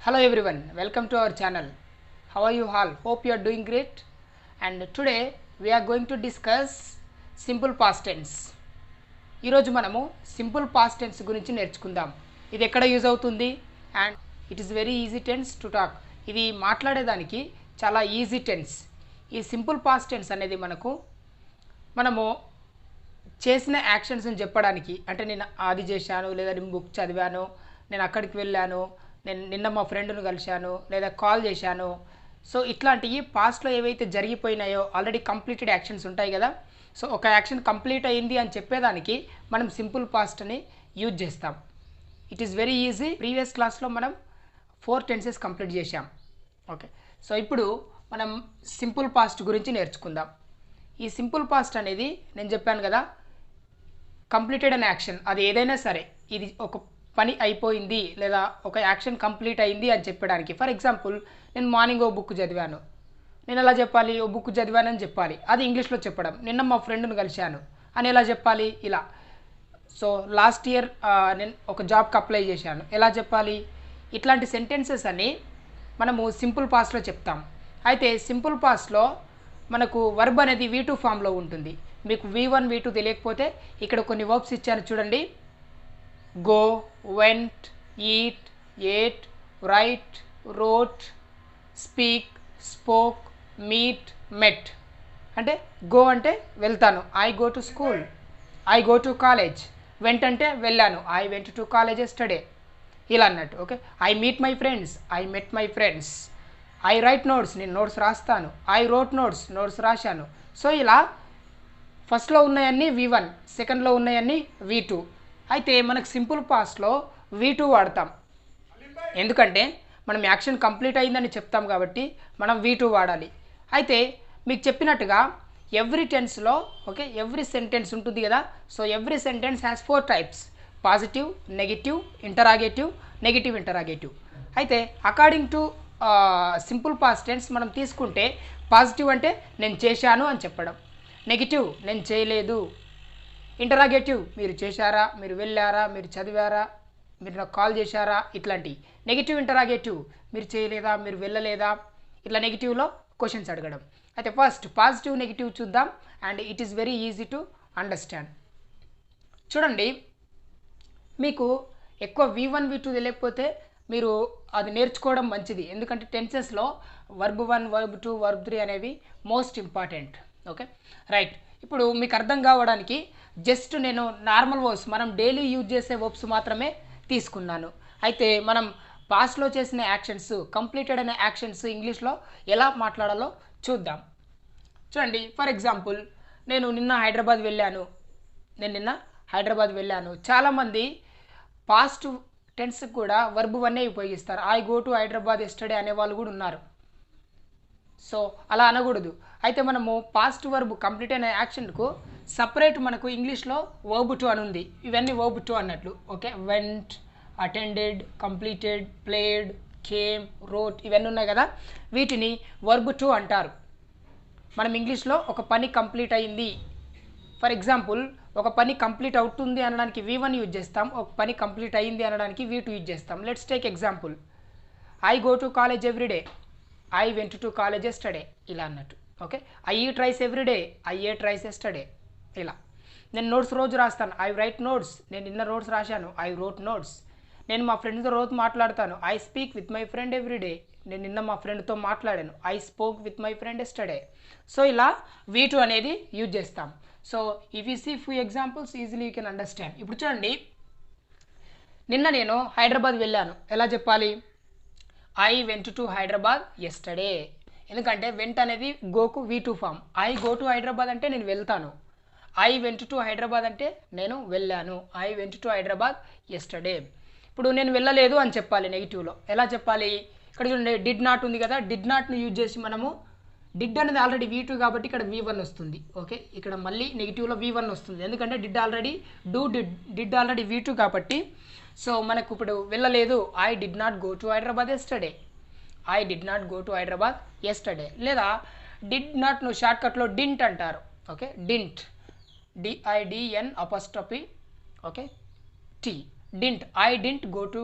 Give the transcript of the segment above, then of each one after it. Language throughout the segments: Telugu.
Hello everyone, welcome to our channel. How are you all? Hope you are doing great. And today we are going to discuss simple past tense. ఈరోజు మనము సింపుల్ పాస్ట్ టెన్స్ గురించి నేర్చుకుందాం. ఇది ఎక్కడ యూజ్ అవుతుంది and it is very easy tends to talk. ఇది మాట్లాడేదానికి చాలా ఈజీ టెన్స్. ఈ సింపుల్ పాస్ట్ టెన్స్ అనేది మనము చేసిన యాక్షన్స్ని చెప్పడానికి, అంటే నేను అది చేశాను, లేదా నేను బుక్ చదివాను, నేను అక్కడికి వెళ్ళాను, నేను నిన్న మా ఫ్రెండ్ను కలిశాను, లేదా కాల్ చేశాను. సో ఇట్లాంటివి పాస్ట్లో ఏవైతే జరిగిపోయినాయో ఆల్రెడీ కంప్లీటెడ్ యాక్షన్స్ ఉంటాయి కదా. సో ఒక యాక్షన్ కంప్లీట్ అయింది అని చెప్పేదానికి మనం సింపుల్ పాస్ట్ని యూజ్ చేస్తాం. It is very easy. Previous క్లాస్లో మనం 4 టెన్సెస్ కంప్లీట్ చేశాం. ఓకే, సో ఇప్పుడు మనం సింపుల్ పాస్ట్ గురించి నేర్చుకుందాం. ఈ సింపుల్ పాస్ట్ అనేది నేను చెప్పాను కదా, కంప్లీటెడ్ అన్ యాక్షన్, అది ఏదైనా సరే, ఇది ఒక పని అయిపోయింది లేదా ఒక యాక్షన్ కంప్లీట్ అయింది అని చెప్పడానికి. ఫర్ ఎగ్జాంపుల్, నేను మార్నింగ్ ఓ బుక్ చదివాను, నేను ఎలా చెప్పాలి? ఓ బుక్ చదివానని చెప్పాలి. అది ఇంగ్లీష్లో చెప్పడం. నిన్న మా ఫ్రెండ్ను కలిశాను అని ఎలా చెప్పాలి? ఇలా. సో లాస్ట్ ఇయర్ నేను ఒక జాబ్కి అప్లై చేశాను, ఎలా చెప్పాలి? ఇట్లాంటి సెంటెన్సెస్ అని మనము సింపుల్ పాస్ట్లో చెప్తాం. అయితే సింపుల్ పాస్ట్లో మనకు వర్బ్ అనేది V2 ఫామ్లో ఉంటుంది. మీకు V1 V2 తెలియకపోతే ఇక్కడ కొన్ని వర్బ్స్ ఇచ్చాను చూడండి. Go, went, eat, ate, write, wrote, speak, spoke, meet, met. అంటే గో అంటే వెళ్తాను, I go to school, I go to college. Went అంటే వెళ్ళాను, I went to college yesterday, ఇలా అన్నట్టు. Okay, I meet my friends, I met my friends. I write notes, నేను నోట్స్ రాస్తాను, ఐ రోట్ నోట్స్, నోట్స్ రాశాను. సో ఇలా ఫస్ట్లో ఉన్నాయన్నీ V1, సెకండ్లో ఉన్నాయన్నీ V2. అయితే మనకు సింపుల్ పాస్ట్లో V2 వాడతాం, ఎందుకంటే మనం యాక్షన్ కంప్లీట్ అయిందని చెప్తాం కాబట్టి మనం V2 వాడాలి. అయితే మీకు చెప్పినట్టుగా ఎవ్రీ టెన్స్లో ఓకే ఎవ్రీ సెంటెన్స్ ఉంటుంది కదా. So every sentence has 4 types: positive, negative, interrogative, negative interrogative. అయితే according to simple past tense మనం తీసుకుంటే, పాజిటివ్ అంటే నేను చేశాను అని చెప్పడం, నెగిటివ్ నేను చేయలేదు, ఇంటరాగేటివ్ మీరు చేశారా, మీరు వెళ్ళారా, మీరు చదివారా, మీరు నాకు కాల్ చేశారా, ఇట్లాంటివి. నెగిటివ్ ఇంటరాగేటివ్ మీరు చేయలేదా, మీరు వెళ్ళలేదా, ఇట్లా నెగిటివ్లో క్వశ్చన్స్ అడగడం. అయితే ఫస్ట్ పాజిటివ్ నెగిటివ్ చూద్దాం, and it is very easy to understand. చూడండి, మీకు ఎక్కువ V1 V2 తెలియకపోతే మీరు అది నేర్చుకోవడం మంచిది, ఎందుకంటే టెన్సెస్లో వర్బ్ 1, వర్బ్ 2, వర్బ్ 3 అనేవి మోస్ట్ ఇంపార్టెంట్. Okay right. ఇప్పుడు మీకు అర్థం కావడానికి జస్ట్ నేను నార్మల్ వర్బ్స్, మనం డైలీ యూజ్ చేసే వర్బ్స్ మాత్రమే తీసుకున్నాను. అయితే మనం పాస్ట్లో చేసిన యాక్షన్స్, కంప్లీటెడ్ అనే యాక్షన్స్ ఇంగ్లీష్లో ఎలా మాట్లాడాలో చూద్దాం. చూడండి, ఫర్ ఎగ్జాంపుల్, నేను నిన్న హైదరాబాద్ వెళ్ళాను. చాలామంది పాస్ట్ టెన్స్ కూడా వర్బ్ 1 ఉపయోగిస్తారు. I go to Hyderabad yesterday అనే వాళ్ళు కూడా ఉన్నారు. సో అలా అనకూడదు. అయితే మనము పాస్ట్ వర్బ్ కంప్లీట్ అయిన యాక్షన్కు సపరేట్ మనకు ఇంగ్లీష్లో వర్బ్ 2 అని ఉంది. ఇవన్నీ వర్బ్ 2 అన్నట్లు. Okay, vent, attended, completed, played, came, wrote, ఇవన్నీ ఉన్నాయి కదా. వీటిని వర్బ్ 2 అంటారు. మనం ఇంగ్లీష్లో ఒక పని కంప్లీట్ అయింది, ఫర్ ఎగ్జాంపుల్ ఒక పని కంప్లీట్ అవుతుంది అనడానికి V1 యూజ్ చేస్తాం, ఒక పని కంప్లీట్ అయింది అనడానికి V2 యూజ్ చేస్తాం. Let's take example, I go to college everyday, I went to college yesterday, ఇలా అన్నట్టు. Okay, I eat rice everyday, I ate rice yesterday, ఇలా. నేను నోట్స్ రోజు రాస్తాను, ఐ రైట్ నోట్స్, నేను నిన్న నోట్స్ రాశాను, ఐ రోట్ నోట్స్. నేను మా ఫ్రెండ్తో రోజు మాట్లాడతాను, I speak with my friend everyday, నేను నిన్న మా ఫ్రెండ్తో మాట్లాడాను, I spoke with my friend yesterday. So ఇలా V2 అనేది యూజ్ చేస్తాం. So if you see few examples easily you can understand. ఇప్పుడు చూడండి, నిన్న నేను హైదరాబాద్ వెళ్ళాను, ఎలా చెప్పాలి? I went to Hyderabad yesterday. ఎందుకంటే వెంట్ అనేది గోకు V2 form. I go to Hyderabad అంటే నేను వెళ్తాను, ఐ వెంట్ టు హైదరాబాద్ అంటే నేను వెళ్ళాను, I went to Hyderabad yesterday. ఇప్పుడు నేను వెళ్ళలేదు అని చెప్పాలి నెగిటివ్లో, ఎలా చెప్పాలి? ఇక్కడ చూడండి, డిడ్ నాట్ ఉంది కదా, డిడ్ నాట్ని యూజ్ చేసి మనము, డిడ్ అనేది ఆల్రెడీ V2 కాబట్టి ఇక్కడ V1 వస్తుంది. ఓకే, ఇక్కడ మళ్ళీ నెగిటివ్లో V1 వస్తుంది, ఎందుకంటే did already did already V2 కాబట్టి. సో మనకు ఇప్పుడు వెళ్ళలేదు, I did not go to Hyderabad yesterday, I did not go to Hyderabad yesterday. లేదా డిడ్ నాట్ను షార్ట్కట్లో డింట్ అంటారు. Okay, didn't, DIDN apostrophe okay T, didn't, I didn't go to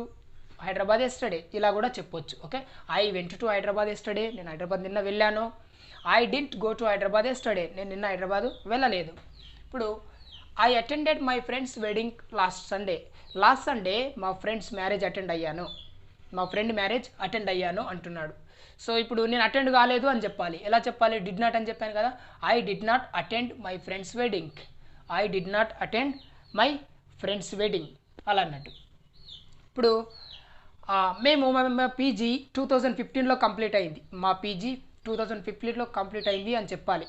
Hyderabad yesterday ఇలా కూడా చెప్పొచ్చు. Okay, I went to Hyderabad yesterday, నేను హైదరాబాద్ నిన్న వెళ్ళాను. I didn't go to Hyderabad yesterday, నేను నిన్న హైదరాబాద్ వెళ్ళలేదు. ఇప్పుడు I attended my friend's wedding last Sunday, last Sunday మా ఫ్రెండ్స్ మ్యారేజ్ అటెండ్ అయ్యాను, మా ఫ్రెండ్ మ్యారేజ్ అటెండ్ అయ్యాను అంటున్నాడు. సో ఇప్పుడు నేను అటెండ్ కాలేదు అని చెప్పాలి. ఎలా చెప్పాలి? డిడ్ నాట్ అని చెప్పాను కదా. I did not attend my friend's wedding, I did not attend my friend's wedding అలా అన్నట్టు. ఇప్పుడు మా పీజీ 2015లో కంప్లీట్ అయింది, మా పీజీ 2015లో కంప్లీట్ అయింది అని చెప్పాలి.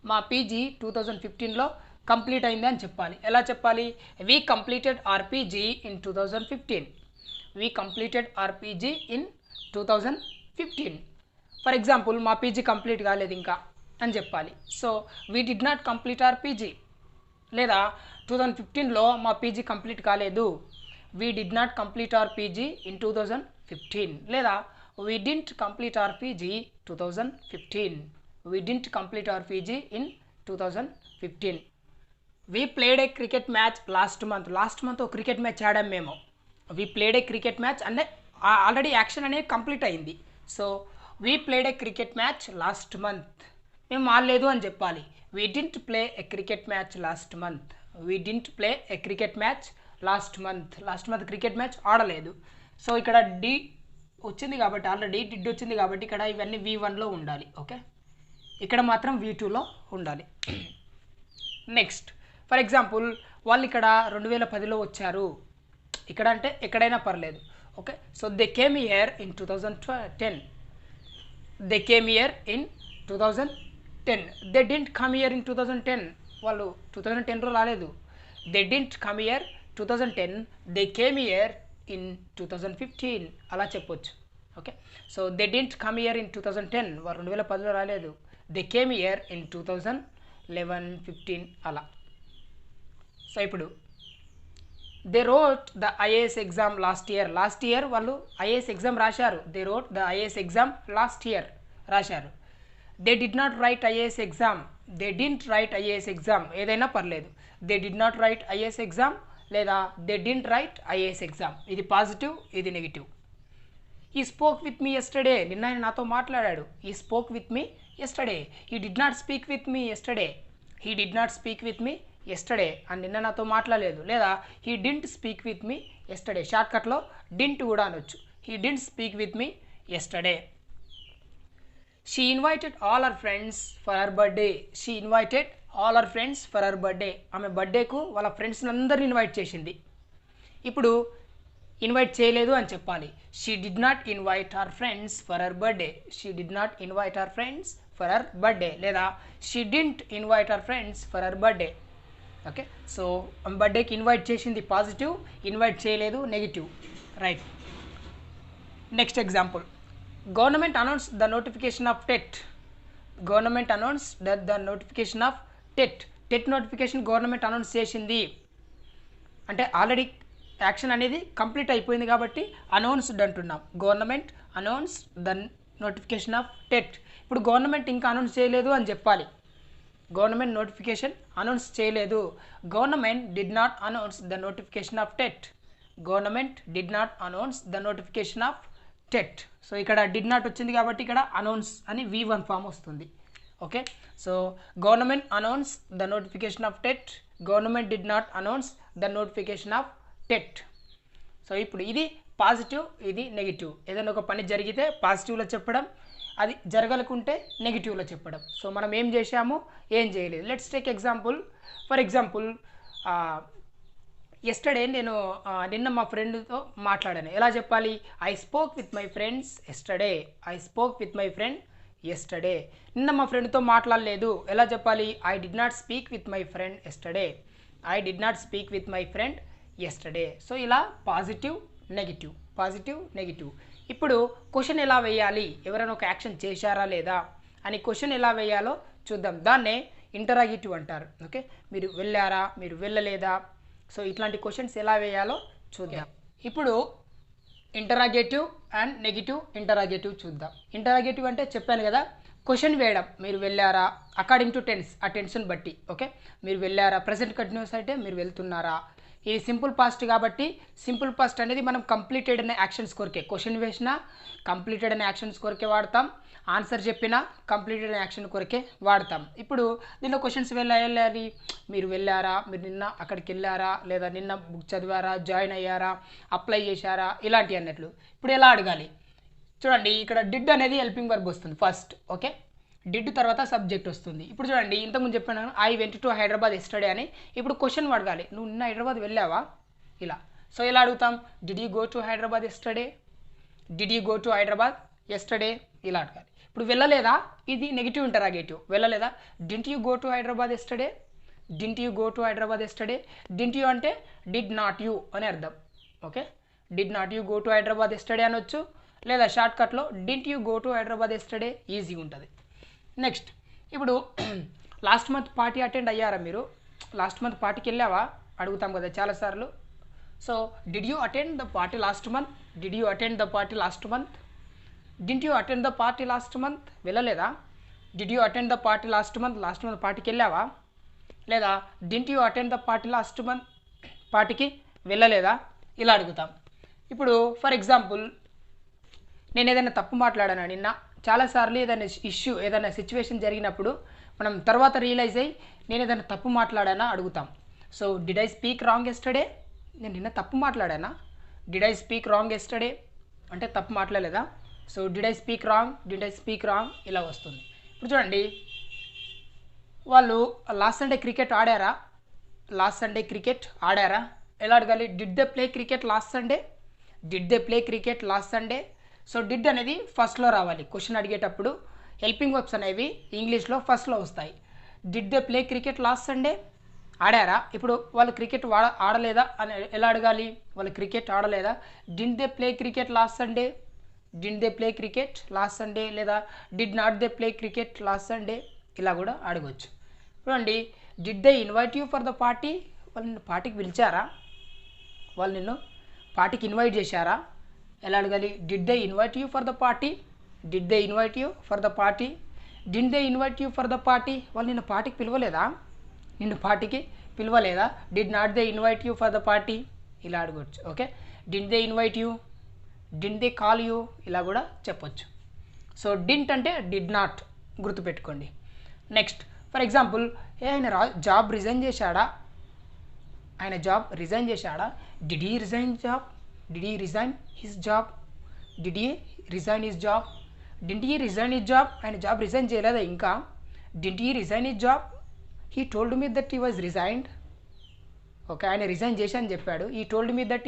మా పీజీ 2015లో కంప్లీట్ అయింది అని చెప్పాలి. ఎలా చెప్పాలి? We completed or PG in 2015, we completed or PG in 2015. For example మా పీజీ కంప్లీట్ కాలేదు ఇంకా అని చెప్పాలి. So we did not complete or PG, లేదా 2015లో మా పీజీ కంప్లీట్ కాలేదు, we did not complete or PG in 2015, లేదా we didn't complete or PG 2015, we didn't complete or PG in 2015. We played A cricket match last month, last month ఒక క్రికెట్ మ్యాచ్ ఆడాం మేము. We played A cricket match అంటే ఆల్రెడీ యాక్షన్ అనేది కంప్లీట్ అయింది. So we played A cricket match last month, మేము ఆడలేదు అని చెప్పాలి. We didn't play A cricket match last month, we didn't play A cricket match last month, last month cricket match ఆడలేదు. సో ఇక్కడ డి వచ్చింది కాబట్టి, ఆల్రెడీ డిడ్ వచ్చింది కాబట్టి ఇక్కడ ఇవన్నీ V1లో ఉండాలి. ఓకే, ఇక్కడ మాత్రం V2లో ఉండాలి. నెక్స్ట్ ఫర్ ఎగ్జాంపుల్ వాళ్ళు ఇక్కడ 2010లో వచ్చారు, ఇక్కడ అంటే ఎక్కడైనా పర్లేదు. Okay, so they came here in 2010, they came here in 2010, they didn't come here in 2010, వాళ్ళు 2010లో రాలేదు. They didn't come here 2010, they came here in 2015 అలా చెప్పొచ్చు. Okay, so they didn't come here in 2010, వారు 2010లో రాలేదు. దే కేమ్ హియర్ ఇన్ 2011, 15 అలా. సో ఇప్పుడు they wrote the IAS exam last year, last year వాళ్ళు ఐఏఎస్ ఎగ్జామ్ రాశారు. They wrote the IAS exam last year రాశారు. They did not write IAS exam, they didn't write IAS exam ఏదైనా పర్లేదు. They did not write IAS exam లేదా they didn't write IAS exam, ఇది పాజిటివ్, ఇది negative. He spoke with me yesterday, నిన్న ఆయన నాతో మాట్లాడాడు. He spoke with me yesterday, he did not speak with me yesterday, he did not speak with me yesterday అని నిన్న నాతో మాట్లాడలేదు. లేదా he didn't speak with me yesterday, షార్ట్కట్లో డింట్ కూడా అనొచ్చు. He didn't speak with me yesterday. She invited all our friends for our birthday, she invited all our friends for our birthday, ఆమె బర్త్డేకు వాళ్ళ ఫ్రెండ్స్ని అందరిని ఇన్వైట్ చేసింది. ఇప్పుడు ఇన్వైట్ చేయలేదు అని చెప్పాలి. She did not invite our friends for our birthday, she did not invite our friends for our birthday, లేదా she didn't invite our friends for our birthday. Okay, so బర్త్డేకి ఇన్వైట్ చేసింది పాజిటివ్, ఇన్వైట్ చేయలేదు negative. Right, next example. Government announce the notification of TET, government announce the notification of TET, TET notification government announce చేసింది అంటే ఆల్రెడీ యాక్షన్ అనేది కంప్లీట్ అయిపోయింది కాబట్టి అనౌన్స్డ్ అంటున్నాం. Government announce the notification of TET. ఇప్పుడు గవర్నమెంట్ ఇంకా అనౌన్స్ చేయలేదు అని చెప్పాలి. గవర్నమెంట్ నోటిఫికేషన్ అనౌన్స్ చేయలేదు. Government did not announce the notification of TET, government did not announce the notification of TET. So ఇక్కడ డిడ్ నాట్ వచ్చింది కాబట్టి ఇక్కడ అనౌన్స్ అని V1 ఫామ్ వస్తుంది. Okay, so government announce the notification of TET, government did not announce the notification of TET. So ఇప్పుడు ఇది పాజిటివ్, ఇది నెగిటివ్. ఏదైనా ఒక పని జరిగితే పాజిటివ్లో చెప్పడం, అది జరగలకుంటే నెగిటివ్లో చెప్పడం. సో మనం ఏం చేసాము, ఏం చేయలేదు. Let's take example. For example yesterday నేను నిన్న మా ఫ్రెండ్తో మాట్లాడాను. ఎలా చెప్పాలి? I spoke with my friends yesterday, I spoke with my friend yesterday. నిన్న మా ఫ్రెండ్తో మాట్లాడలేదు. ఎలా చెప్పాలి? I did not speak with my friend yesterday, I did not speak with my friend yesterday. So ఇలా పాజిటివ్ నెగిటివ్, పాజిటివ్ నెగిటివ్. ఇప్పుడు క్వశ్చన్ ఎలా వేయాలి, ఎవరైనా ఒక యాక్షన్ చేశారా లేదా అని క్వశ్చన్ ఎలా వేయాలో చూద్దాం. దాన్నే ఇంటరాగేటివ్ అంటారు. ఓకే, మీరు వెళ్ళారా, మీరు వెళ్ళలేదా, సో ఇట్లాంటి క్వశ్చన్స్ ఎలా వేయాలో చూద్దాం. ఇప్పుడు ఇంటరాగేటివ్ అండ్ నెగిటివ్ ఇంటరాగేటివ్ చూద్దాం. ఇంటరాగేటివ్ అంటే చెప్పాను కదా, క్వశ్చన్ వేయడం. మీరు వెళ్ళారా అకార్డింగ్ టు టెన్స్, ఆ టెన్స్ని బట్టి. ఓకే, మీరు వెళ్ళారా, ప్రెసెంట్ కంటిన్యూస్ అయితే మీరు వెళ్తున్నారా, ఇది సింపుల్ పాస్ట్ కాబట్టి సింపుల్ పాస్ట్ అనేది మనం కంప్లీటెడ్ అనే యాక్షన్స్ కొరకే, క్వశ్చన్ వేసినా కంప్లీటెడ్ అనే యాక్షన్స్ కొరకే వాడతాం, ఆన్సర్ చెప్పినా కంప్లీటెడ్ అనే యాక్షన్ కొరకే వాడతాం. ఇప్పుడు దీనిలో క్వశ్చన్స్ వెళ్ళాలి, మీరు వెళ్ళారా, మీరు నిన్న అక్కడికి వెళ్ళారా, లేదా నిన్న బుక్ చదివారా, జాయిన్ అయ్యారా, అప్లై చేశారా, ఇలాంటివి అన్నట్లు. ఇప్పుడు ఎలా అడగాలి చూడండి, ఇక్కడ డిడ్ అనేది హెల్పింగ్ వర్బ్ వస్తుంది ఫస్ట్. ఓకే, డిడ్ తర్వాత సబ్జెక్ట్ వస్తుంది. ఇప్పుడు చూడండి, ఇంతకుముందు చెప్పాను I went to Hyderabad yesterday అని. ఇప్పుడు క్వశ్చన్ అడగాలి, నువ్వు నిన్న హైదరాబాద్ వెళ్ళావా, ఇలా. సో ఎలా అడుగుతాం, did you go to Hyderabad yesterday, did you go to Hyderabad yesterday, ఇలా అడగాలి. ఇప్పుడు వెళ్ళలేదా, ఇది నెగిటివ్ ఇంటరాగేటివ్. వెళ్ళలేదా, didn't you go to Hyderabad yesterday, didn't you go to Hyderabad yesterday. Didn't you అంటే డిడ్ నాట్ యూ అని అర్థం. Okay, did not you go to Hyderabad yesterday అనొచ్చు, లేదా షార్ట్కట్లో didn't you go to Hyderabad yesterday, ఈజీగా ఉంటుంది. నెక్స్ట్, ఇప్పుడు లాస్ట్ మంత్ పార్టీ అటెండ్ అయ్యారా, మీరు లాస్ట్ మంత్ పార్టీకి వెళ్ళావా అడుగుతాం కదా చాలాసార్లు. So did you attend the party last month, did you attend the party last month, didn't you attend the party last month, వెళ్ళలేదా, did you attend the party last month పార్టీకి వెళ్ళావా, లేదా didn't you attend the party last month, పార్టీకి వెళ్ళలేదా, ఇలా అడుగుతాం. ఇప్పుడు ఫర్ ఎగ్జాంపుల్, నేను ఏదైనా తప్పు మాట్లాడాను నిన్న, చాలాసార్లు ఏదైనా ఇష్యూ, ఏదైనా సిచ్యువేషన్ జరిగినప్పుడు మనం తర్వాత రియలైజ్ అయ్యి నేను ఏదైనా తప్పు మాట్లాడానా అడుగుతాం. So did I speak wrong yesterday, నేను నిన్న తప్పు మాట్లాడానా, did I speak wrong yesterday అంటే తప్పు మాట్లాడలేదా. So did I speak wrong, did I speak wrong, ఇలా వస్తుంది. ఇప్పుడు చూడండి, వాళ్ళు లాస్ట్ సండే క్రికెట్ ఆడారా, లాస్ట్ సండే క్రికెట్ ఆడారా, ఎలా అడగాలి, did they play cricket last Sunday, did they play cricket last Sunday. So did అనేది ఫస్ట్లో రావాలి, క్వశ్చన్ అడిగేటప్పుడు హెల్పింగ్ వర్బ్స్ అనేవి ఇంగ్లీష్లో ఫస్ట్లో వస్తాయి. Did they play cricket last Sunday, ఆడారా. ఇప్పుడు వాళ్ళు క్రికెట్ ఆడలేదా అని ఎలా అడగాలి, వాళ్ళు క్రికెట్ ఆడలేదా, did they play cricket last Sunday, did they play cricket last Sunday, లేదా did not they play cricket last Sunday, ఇలా కూడా అడగవచ్చు. చూడండి, did they invite you for the party, వాళ్ళు నిన్ను పార్టీకి పిలిచారా, వాళ్ళు నిన్ను పార్టీకి ఇన్వైట్ చేశారా, ఎలా అడగాలి, did they invite you for the party, did they invite you for the party, did they invite you for the party, వాళ్ళు నిన్ను పార్టీకి పిలవలేదా, నిన్ను పార్టీకి పిలవలేదా, did not they invite you for the party, ఇలా అడగవచ్చు. Okay, did they invite you, did they call you, ఇలా కూడా చెప్పొచ్చు. సో డింట్ అంటే డిడ్ నాట్, గుర్తుపెట్టుకోండి. నెక్స్ట్, ఫర్ ఎగ్జాంపుల్, ఆయన జాబ్ రిజైన్ చేశాడా, ఆయన జాబ్ రిజైన్ చేశాడా, did he resign job, did he resign his job, did he resign his job, didn't he resign his job, ఆయన జాబ్ రిజైన్ చేయలేదా ఇంకా, didn't he resign his job, he told me that he was resigned. Okay, ఆయన రిజైన్ చేసి అని చెప్పాడు, ఈ టోల్డ్ మీ దట్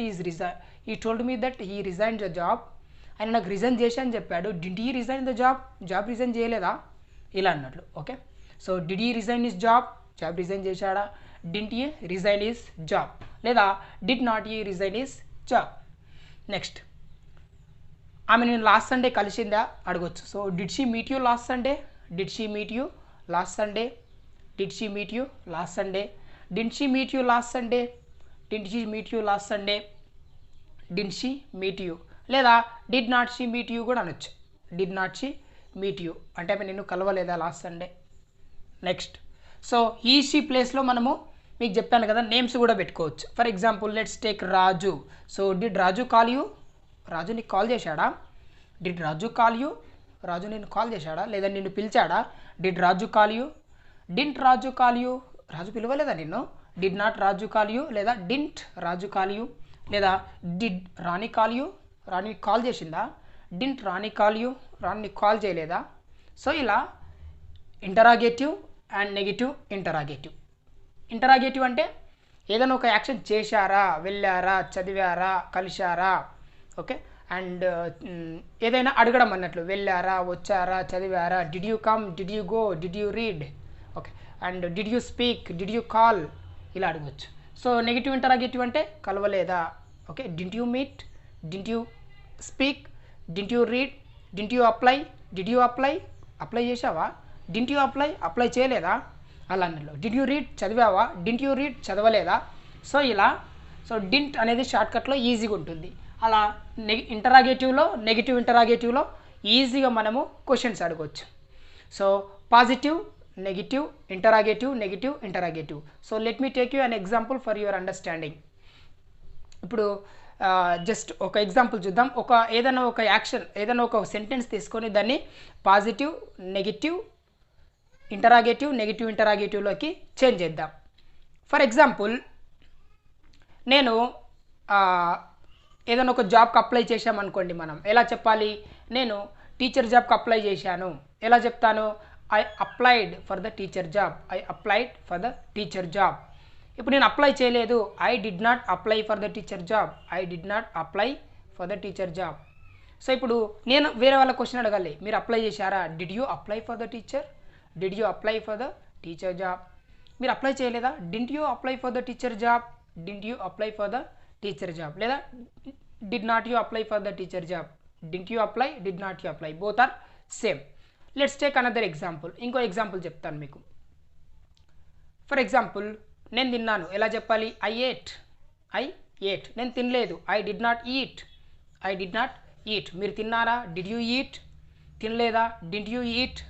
ఈ told me that he resign the job, ఆయన నాకు రిజైన్ చేసి అని చెప్పాడు, didn't he resign the job, job resign చేయలేదా, ఇలా అన్నట్లు. Okay, so did he resign his job, job resign చేశాడా, didn't he resign his job, లేదా did not he resign his job. Next, ఆమె నేను లాస్ట్ సండే కలిసిందా అడగొచ్చు. So did she meet you last Sunday, did she meet you last Sunday, did she meet you last Sunday, did she meet you last Sunday, did she meet you last Sunday, did she meet you, లేదా did not she meet you కూడా అనొచ్చు. Did not she meet you అంటే ఆమె నిన్ను కలవలేదా లాస్ట్ సండే. నెక్స్ట్, సో ఈ షీ ప్లేస్లో మనము మీకు చెప్పాను కదా నేమ్స్ కూడా పెట్టుకోవచ్చు. For example, let's take Raju. So did Raju call you, Raju నీకు కాల్ చేశాడా, did Raju call you, Raju నిన్ను కాల్ చేశాడా, లేదా నిన్ను పిలిచాడా, did Raju call you, didn't Raju call you, Raju పిలవలేదా నిన్ను, did not Raju call you, లేదా డింట్ రాజు కాల్ యూ, లేదా did Rani call you, Rani call చేసిందా, didn't Rani call you, Rani call చేయలేదా. సో ఇలా interrogative and negative interrogative. Interrogative అంటే ఏదైనా ఒక యాక్షన్ చేశారా, వెళ్ళారా, చదివారా, కలిశారా. ఓకే, అండ్ ఏదైనా అడగడం అన్నట్లు, వెళ్ళారా, వచ్చారా, చదివారా, did you come, did you go, did you read. Okay, and did you speak, did you call, ఇలా అడగవచ్చు. సో నెగిటివ్ ఇంటరాగేటివ్ అంటే కలవలేదా. Okay, didn't you meet, didn't you speak, didn't you read, didn't you apply, did you apply, apply చేసావా, డింట్ యూ అప్లై, అప్లై చేయలేదా, అలా అన్నట్లు. డిడ్ యూ రీడ్, చదివావా, డింట్ యూ రీడ్, చదవలేదా. సో ఇలా, సో డింట్ అనేది షార్ట్కట్లో ఈజీగా ఉంటుంది. అలా ఇంటరాగేటివ్లో, నెగిటివ్ ఇంటరాగేటివ్లో ఈజీగా మనము క్వశ్చన్స్ అడగవచ్చు. So positive, negative, interrogative, negative, interrogative. So let me take you an example for your understanding. ఇప్పుడు జస్ట్ ఒక ఎగ్జాంపుల్ చూద్దాం. ఏదైనా ఒక యాక్షన్, ఏదైనా ఒక సెంటెన్స్ తీసుకొని దాన్ని పాజిటివ్, నెగిటివ్, ఇంటరాగేటివ్, నెగిటివ్ ఇంటరాగేటివ్లోకి చేంజ్ చేద్దాం. ఫర్ ఎగ్జాంపుల్, నేను ఏదైనా ఒక జాబ్కి అప్లై చేశామనుకోండి. మనం ఎలా చెప్పాలి? నేను టీచర్ జాబ్కి అప్లై చేశాను. ఎలా చెప్తాను? I applied for the teacher job. I applied for the teacher job. ఇప్పుడు నేను అప్లై చేయలేదు. I did not apply for the teacher job. I did not apply for the teacher job. So ఇప్పుడు నేను వేరే వాళ్ళ క్వశ్చన్ అడగాలి, మీరు అప్లై చేశారా? Did you apply for the teacher? Did you apply for the teacher job? మీరు అప్లై చేయలేదా? Didn't you apply for the teacher job? Didn't you apply for the teacher job? లేదా did not you apply for the teacher job? Didn't you apply, did not you apply, both are same. Let's take another example. ఇంకో ఎగ్జాంపుల్ చెప్తాను మీకు. ఫర్ ఎగ్జాంపుల్, నేను తిన్నాను. ఎలా చెప్పాలి? I ate. I ate. నేను తినలేదు. I did not eat. I did not eat. మీరు తిన్నారా? Did you eat. తినలేదా? Didn't you eat.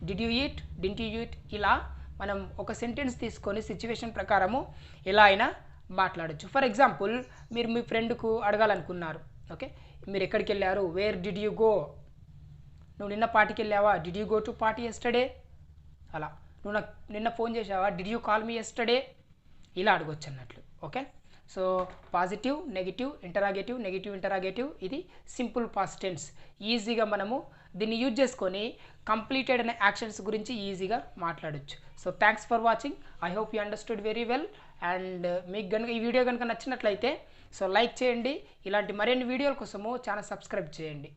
Did you eat, didn't you eat. ఇలా మనం ఒక సెంటెన్స్ తీసుకొని సిచ్యువేషన్ ప్రకారము ఎలా అయినా మాట్లాడచ్చు. ఫర్ ఎగ్జాంపుల్, మీరు మీ ఫ్రెండ్కు అడగాలనుకున్నారు. ఓకే, మీరు ఎక్కడికి వెళ్ళారు? Where did you go. నువ్వు నిన్న పార్టీకి వెళ్ళావా? Did you go to party yesterday. అలా, నువ్వు నాకు నిన్న ఫోన్ చేసావా? Did you call me yesterday. ఇలా అడగొచ్చు అన్నట్లు. Okay, so positive, negative, interrogative, negative interrogative, ఇది సింపుల్ పాస్ట్ టెన్స్. ఈజీగా మనము దీన్ని యూజ్ చేసుకొని కంప్లీటెడ్ అనే యాక్షన్స్ గురించి ఈజీగా మాట్లాడొచ్చు. So thanks for watching. I hope you understood very well. And మీకు కనుక ఈ వీడియో కనుక నచ్చినట్లయితే సో లైక్ చేయండి. ఇలాంటి మరిన్ని వీడియోల కోసము ఛానల్ సబ్స్క్రైబ్ చేయండి.